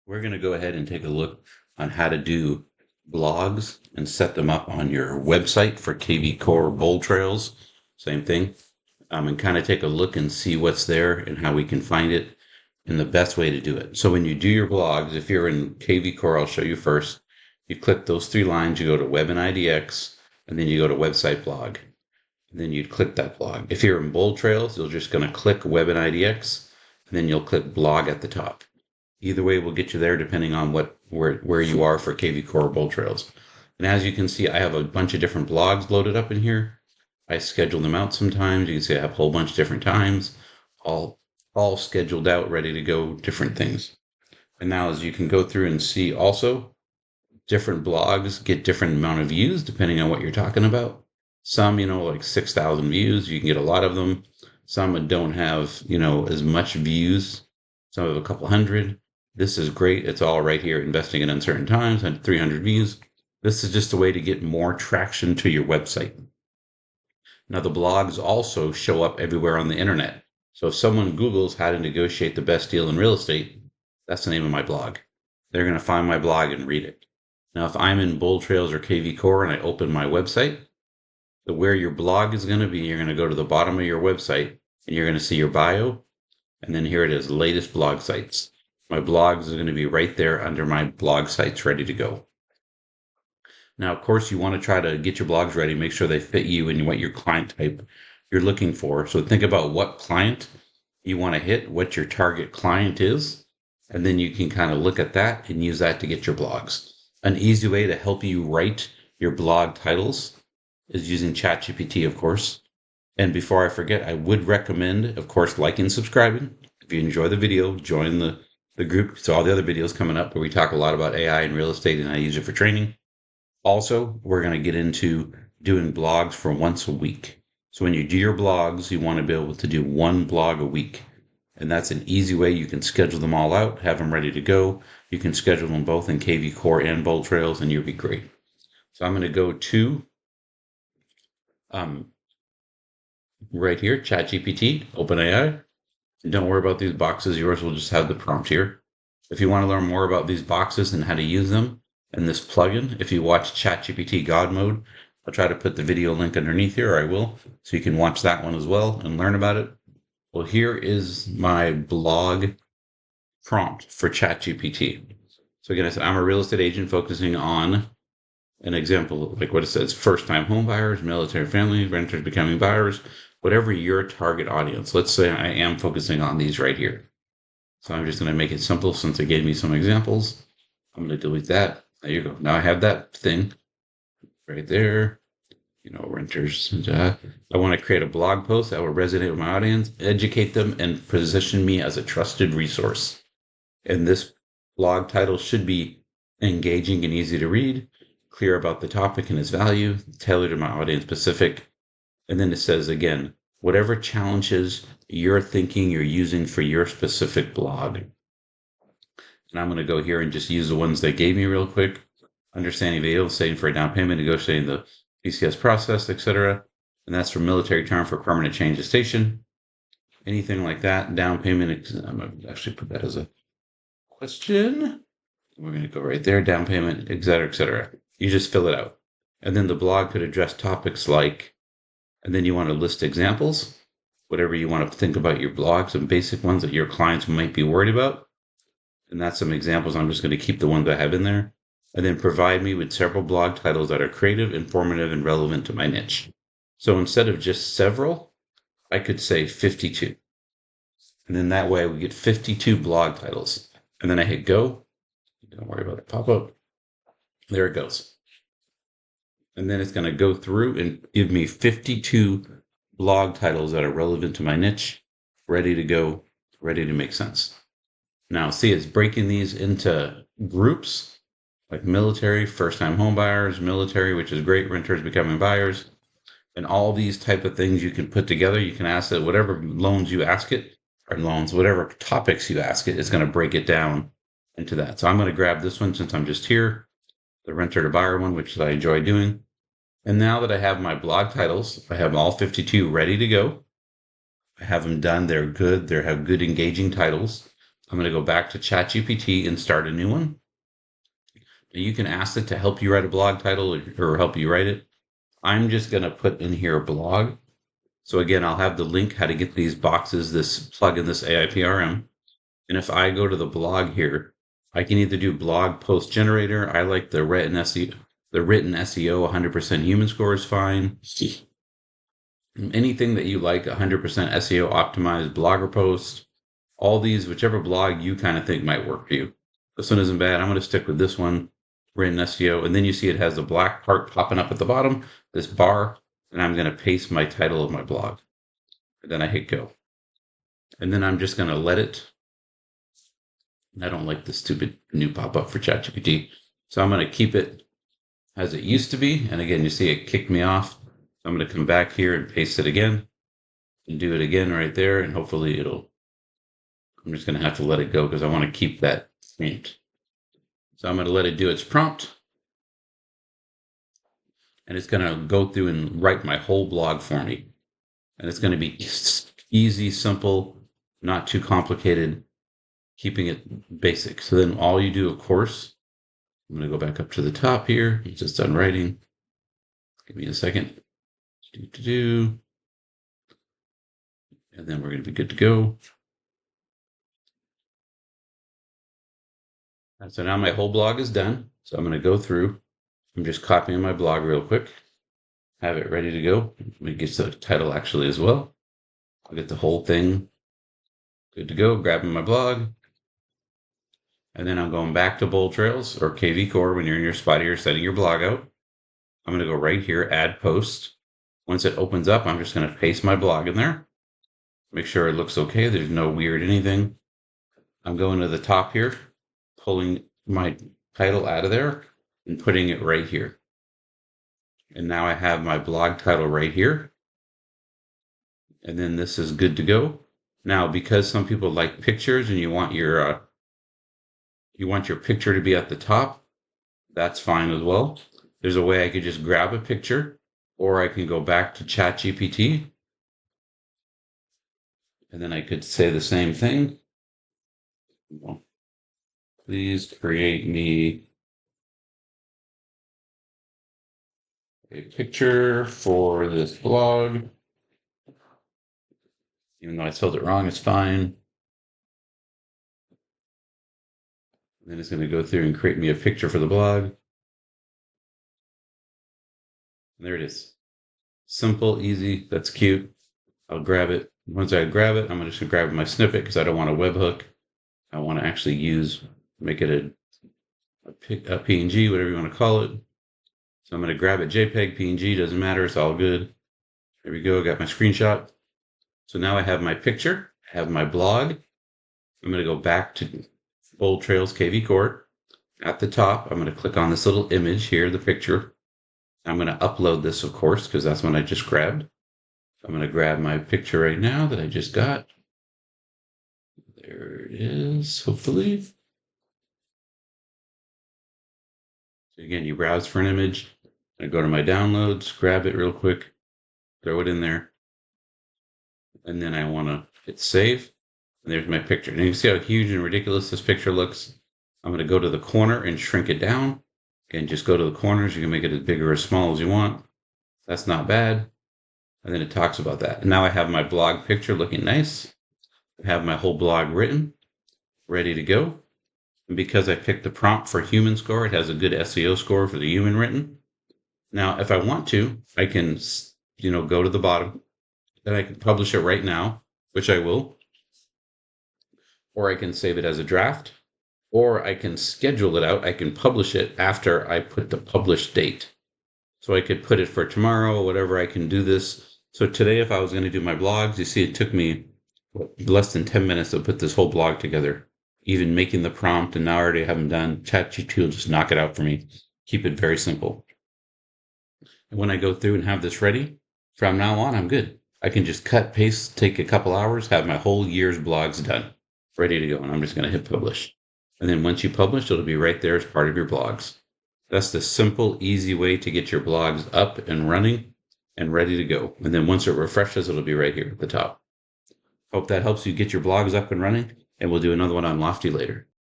We're going to go ahead and take a look on how to do blogs and set them up on your website for kvCORE BoldTrails. Same thing. And kind of take a look and see what's there and how we can find it and the best way to do it. So when you do your blogs, if you're in kvCORE, I'll show you first. You click those three lines, you go to Web and IDX, and then you go to Website Blog. And then you'd click that blog. If you're in BoldTrails, you're just going to click Web and IDX, and then you'll click Blog at the top. Either way will get you there depending on where you are for kvCORE BoldTrails. And as you can see, I have a bunch of different blogs loaded up in here. I schedule them out sometimes. You can see I have a whole bunch of different times, all scheduled out, ready to go, different things. And now as you can go through and see also, different blogs get different amount of views depending on what you're talking about. Some, like 6,000 views, you can get a lot of them. Some don't have, as much views. Some have a couple hundred. This is great. It's all right here, investing in uncertain times, and 300 views. This is just a way to get more traction to your website. Now, the blogs also show up everywhere on the internet. So if someone Googles how to negotiate the best deal in real estate, that's the name of my blog. They're going to find my blog and read it. Now, if I'm in BoldTrails or kvCORE and I open my website, where your blog is going to be, you're going to go to the bottom of your website and you're going to see your bio. And then here it is, latest blog sites. My blogs is going to be right there under my blog sites ready to go. Now, of course, you want to try to get your blogs ready, make sure they fit you and what your client type you're looking for. So think about what client you want to hit, what your target client is, and then you can kind of look at that and use that to get your blogs. An easy way to help you write your blog titles is using ChatGPT, of course. And before I forget, I would recommend, of course, liking and subscribing. If you enjoy the video, join the group. So all the other videos coming up where we talk a lot about AI and real estate and I use it for training. Also, we're going to get into doing blogs for once a week. So when you do your blogs, you want to be able to do one blog a week. And that's an easy way. You can schedule them all out, have them ready to go. You can schedule them both in kvCORE and BoldTrails, and you'll be great. So I'm going to go to right here, ChatGPT, OpenAI. Don't worry about these boxes. Yours will just have the prompt here. If you want to learn more about these boxes and how to use them and this plugin, if you watch ChatGPT God Mode, I'll try to put the video link underneath here, or I will, so you can watch that one as well and learn about it. Well, here is my blog prompt for ChatGPT. So again, I said, I'm a real estate agent focusing on an example, like what it says, first-time home buyers, military family, renters becoming buyers, whatever your target audience. Let's say I am focusing on these right here. So I'm just going to make it simple since it gave me some examples. I'm going to delete that. There you go. Now I have that thing right there. Renters. I want to create a blog post that will resonate with my audience, educate them, and position me as a trusted resource. And this blog title should be engaging and easy to read, clear about the topic and its value, tailored to my audience specific. And then it says again, whatever challenges you're thinking you're using for your specific blog. And I'm going to go here and just use the ones they gave me real quick. Understanding video, saving for a down payment, negotiating the PCS process, etc. And that's for military term for permanent change of station. Anything like that, down payment. I'm going to actually put that as a question. We're going to go right there, down payment, etc., etc. You just fill it out. And then the blog could address topics like, and then you want to list examples, whatever you want to think about your blog, some basic ones that your clients might be worried about. And that's some examples. I'm just going to keep the ones I have in there. And then provide me with several blog titles that are creative, informative, and relevant to my niche. So instead of just several, I could say 52. And then that way we get 52 blog titles. And then I hit go. Don't worry about the pop-up. There it goes. And then it's going to go through and give me 52 blog titles that are relevant to my niche, ready to go, ready to make sense. Now, see, it's breaking these into groups, like military, first-time home buyers, military, which is great, renters becoming buyers, and all these type of things you can put together. You can ask it whatever loans you ask it, or loans, whatever topics you ask it, it's going to break it down into that. So I'm going to grab this one since I'm just here, the renter to buyer one, which I enjoy doing. And now that I have my blog titles, I have all 52 ready to go. I have them done. They're good. They have good engaging titles. I'm going to go back to ChatGPT and start a new one. You can ask it to help you write a blog title or help you write it. I'm just going to put in here blog. So again, I'll have the link how to get these boxes, this plugin, this AIPRM. And if I go to the blog here, I can either do blog post generator. I like the written SEO. The written SEO, 100% human score is fine. Anything that you like, 100% SEO optimized blogger post. All these, whichever blog you kind of think might work for you. This one isn't bad. I'm going to stick with this one, written SEO. And then you see it has the black part popping up at the bottom, this bar. And I'm going to paste my title of my blog. And then I hit go. And then I'm just going to let it. I don't like this stupid new pop-up for ChatGPT. So I'm going to keep it as it used to be. And again, you see it kicked me off. I'm going to come back here and paste it again and do it again right there. And hopefully I'm just going to have to let it go because I want to keep that prompt. So I'm going to let it do its prompt. And it's going to go through and write my whole blog for me. And it's going to be easy, simple, not too complicated, keeping it basic. So then all you do, of course, I'm going to go back up to the top here. It's just done writing. Give me a second. And then we're going to be good to go. And so now my whole blog is done. So I'm going to go through. I'm just copying my blog real quick. Have it ready to go. Let me get the title actually as well. I'll get the whole thing good to go. Grabbing my blog. And then I'm going back to BoldTrails or kvCORE when you're in your spot here setting your blog out. I'm going to go right here, add post. Once it opens up, I'm just going to paste my blog in there. Make sure it looks okay. There's no weird anything. I'm going to the top here, pulling my title out of there and putting it right here. And now I have my blog title right here. And then this is good to go. Now, because some people like pictures and you want your picture to be at the top, that's fine as well. There's a way I could just grab a picture, or I can go back to ChatGPT. And then I could say the same thing. Please create me a picture for this blog. Even though I spelled it wrong, it's fine. And then it's going to go through and create me a picture for the blog. And there it is. Simple, easy, that's cute. I'll grab it. Once I grab it, I'm just going to grab my snippet because I don't want a webhook. I want to actually make it a PNG, whatever you want to call it. So I'm going to grab it, JPEG, PNG, doesn't matter, it's all good. There we go, I got my screenshot. So now I have my picture, I have my blog. I'm going to go back to BoldTrails kvCORE. At the top, I'm going to click on this little image here, the picture. I'm going to upload this, of course, because that's one I just grabbed. I'm going to grab my picture right now that I just got. There it is, hopefully. So again, you browse for an image. I go to my downloads, grab it real quick, throw it in there. And then I want to hit save. And there's my picture. And you can see how huge and ridiculous this picture looks. I'm going to go to the corner and shrink it down. Again, just go to the corners. You can make it as big or as small as you want. That's not bad. And then it talks about that. And now I have my blog picture looking nice. I have my whole blog written, ready to go. And because I picked the prompt for human score, it has a good SEO score for the human written. Now, if I want to, I can, go to the bottom. Then I can publish it right now, which I will. Or I can save it as a draft. Or I can schedule it out. I can publish it after I put the published date. So I could put it for tomorrow or whatever. I can do this. So today, if I was going to do my blogs, you see it took me less than 10 minutes to put this whole blog together. Even making the prompt, and now I already have them done. ChatGPT will just knock it out for me. Keep it very simple. And when I go through and have this ready, from now on, I'm good. I can just cut, paste, take a couple hours, have my whole year's blogs done, ready to go. And I'm just going to hit publish. And then once you publish, it'll be right there as part of your blogs. That's the simple, easy way to get your blogs up and running and ready to go. And then once it refreshes, it'll be right here at the top. Hope that helps you get your blogs up and running. and we'll do another one on Lofty later.